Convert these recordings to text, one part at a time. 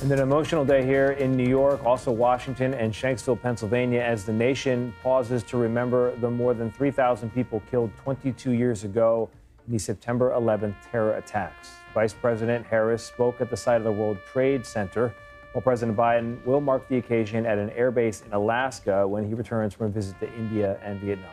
And an emotional day here in New York, also Washington and Shanksville, Pennsylvania, as the nation pauses to remember the more than 3,000 people killed 22 years ago in the September 11th terror attacks. Vice President Harris spoke at the site of the World Trade Center, while President Biden will mark the occasion at an airbase in Alaska when he returns from a visit to India and Vietnam.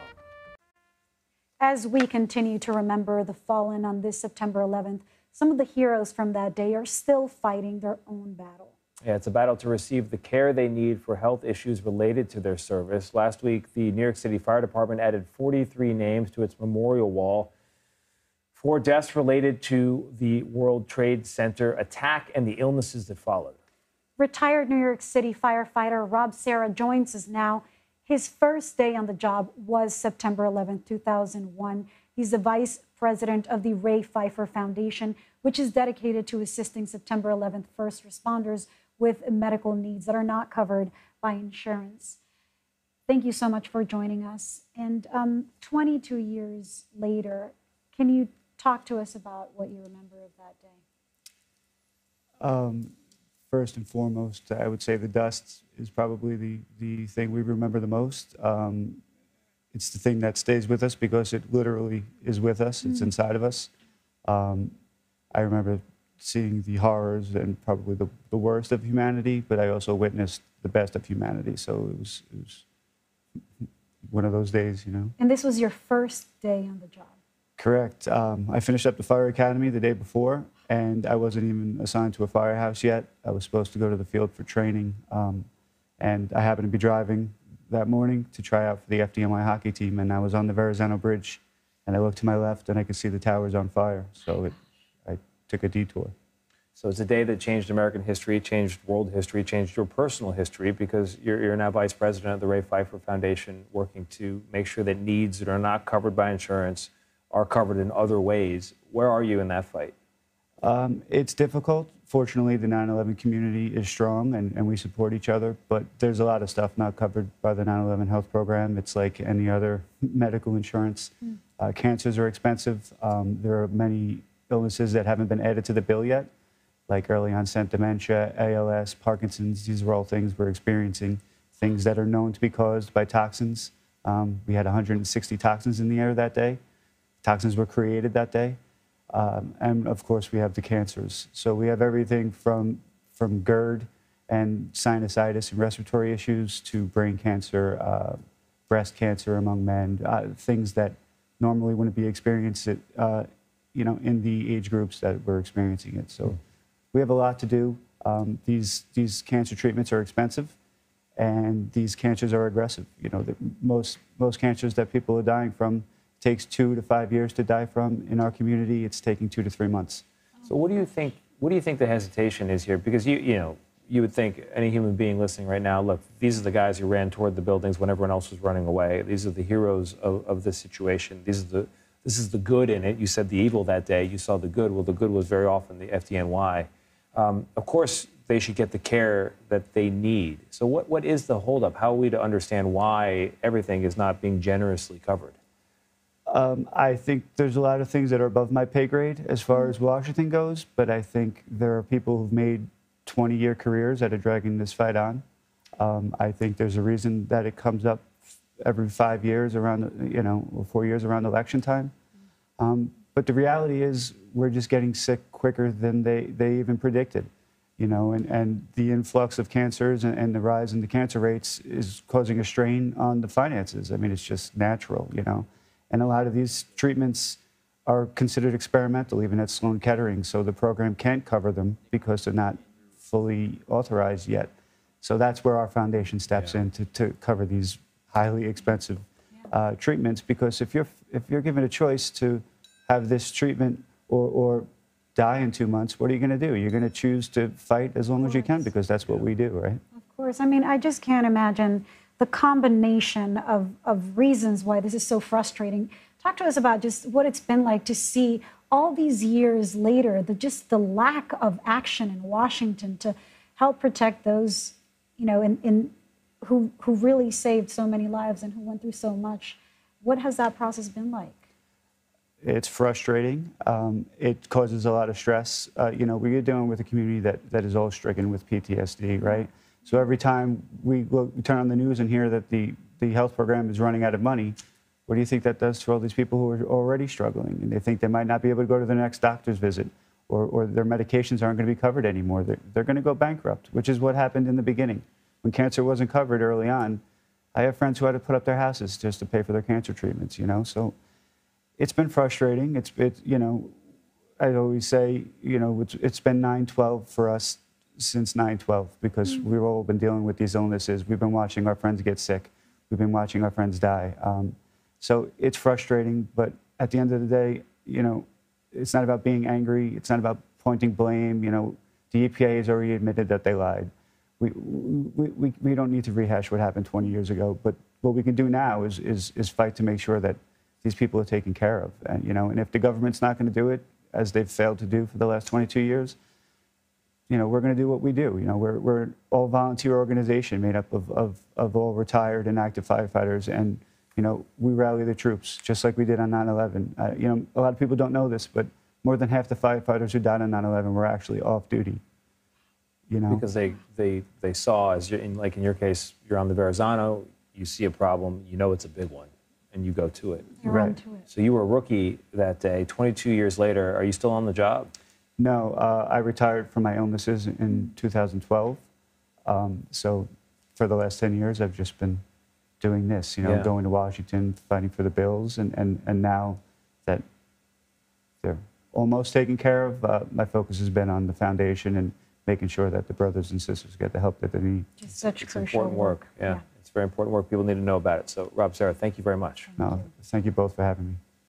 As we continue to remember the fallen on this September 11th, some of the heroes from that day are still fighting their own battle. Yeah, it's a battle to receive the care they need for health issues related to their service. Last week, the New York City Fire Department added 43 names to its memorial wall for deaths related to the World Trade Center attack and the illnesses that followed. Retired New York City firefighter Rob Serra joins us now. His first day on the job was September 11, 2001. He's the vice president of the Ray Pfeifer Foundation, which is dedicated to assisting September 11th first responders with medical needs that are not covered by insurance. Thank you so much for joining us. And 22 years later, can you talk to us about what you remember of that day? First and foremost, I would say the dust is probably the thing we remember the most. It's the thing that stays with us because it literally is with us. It's inside of us. I remember seeing the horrors and probably the worst of humanity, but I also witnessed the best of humanity. So it was one of those days, you know. And this was your first day on the job? Correct. I finished up the fire academy the day before, and I wasn't even assigned to a firehouse yet. I was supposed to go to the field for training, and I happened to be driving that morning to try out for the FDNY hockey team, and I was on the Verrazano Bridge, and I looked to my left, and I could see the towers on fire. So I took a detour. So it's a day that changed American history, changed world history, changed your personal history, because you're now vice president of the Ray Pfeifer Foundation, working to make sure that needs that are not covered by insurance are covered in other ways. Where are you in that fight? It's difficult. Fortunately, the 9/11 community is strong, and we support each other, but there's a lot of stuff not covered by the 9/11 health program. It's like any other medical insurance. Cancers are expensive. There are many illnesses that haven't been added to the bill yet, like early onset dementia, ALS, Parkinson's. These are all things we're experiencing, things that are known to be caused by toxins. We had 160 toxins in the air that day. Toxins were created that day. And of course, we have the cancers. So we have everything from GERD and sinusitis and respiratory issues to brain cancer, breast cancer among men, things that normally wouldn't be experienced in the age groups that we're experiencing it. So we have a lot to do. These cancer treatments are expensive, and these cancers are aggressive. You know, most cancers that people are dying from takes 2 to 5 years to die from. In our community, it's taking 2 to 3 months. So what do you think? What do you think the hesitation is here? Because you would think any human being listening right now, look, these are the guys who ran toward the buildings when everyone else was running away. These are the heroes of this situation. This is the good in it. You said the evil that day. You saw the good. Well, the good was very often the FDNY. Of course, they should get the care that they need. So what is the holdup? How are we to understand why everything is not being generously covered? I think there's a lot of things that are above my pay grade as far as Washington goes, but I think there are people who've made 20-year careers that are dragging this fight on. I think there's a reason that it comes up every 5 years around, or 4 years around election time. But the reality is we're just getting sick quicker than they even predicted, and the influx of cancers and the rise in the cancer rates is causing a strain on the finances. I mean, it's just natural, And a lot of these treatments are considered experimental, even at Sloan Kettering, so the program can't cover them because they're not fully authorized yet. So that's where our foundation steps in to cover these highly expensive treatments, because if you're given a choice to have this treatment or die in 2 months, what are you going to do? You're going to choose to fight as long as you can, because that's what we do, right? Of course. I mean, I just can't imagine the combination of reasons why this is so frustrating. Talk to us about just what it's been like to see all these years later, the lack of action in Washington to help protect those, who really saved so many lives and who went through so much. What has that process been like? It's frustrating. It causes a lot of stress. We're dealing with a community that is all stricken with PTSD, right? So every time we turn on the news and hear that the health program is running out of money, what do you think that does to all these people who are already struggling? And they think they might not be able to go to their next doctor's visit, or their medications aren't going to be covered anymore. They're going to go bankrupt, which is what happened in the beginning. When cancer wasn't covered early on, I have friends who had to put up their houses just to pay for their cancer treatments, So it's been frustrating. I always say, it's been 9/12 for us since 9/12 because we've all been dealing with these illnesses. We've been watching our friends get sick. We've been watching our friends die. So it's frustrating, but at the end of the day, it's not about being angry. It's not about pointing blame. The EPA has already admitted that they lied. We don't need to rehash what happened 20 years ago, but what we can do now is fight to make sure that these people are taken care of. And if the government's not going to do it, as they've failed to do for the last 22 years, we're going to do what we do. We're an all-volunteer organization made up of all retired and active firefighters, and we rally the troops, just like we did on 9/11. A lot of people don't know this, but more than half the firefighters who died on 9/11 were actually off duty. Because they saw, in your case, you're on the Verrazano, you see a problem, it's a big one, and you go to it. You're right. Onto it. So you were a rookie that day. 22 years later, are you still on the job? No, I retired from my illnesses in 2012. So for the last 10 years, I've just been doing this, going to Washington, fighting for the bills. And now that they're almost taken care of, my focus has been on the foundation and making sure that the brothers and sisters get the help that they need. Just such it's crucial important work. Yeah, it's very important work. People need to know about it. So, Rob Serra, thank you very much. Thank you both for having me.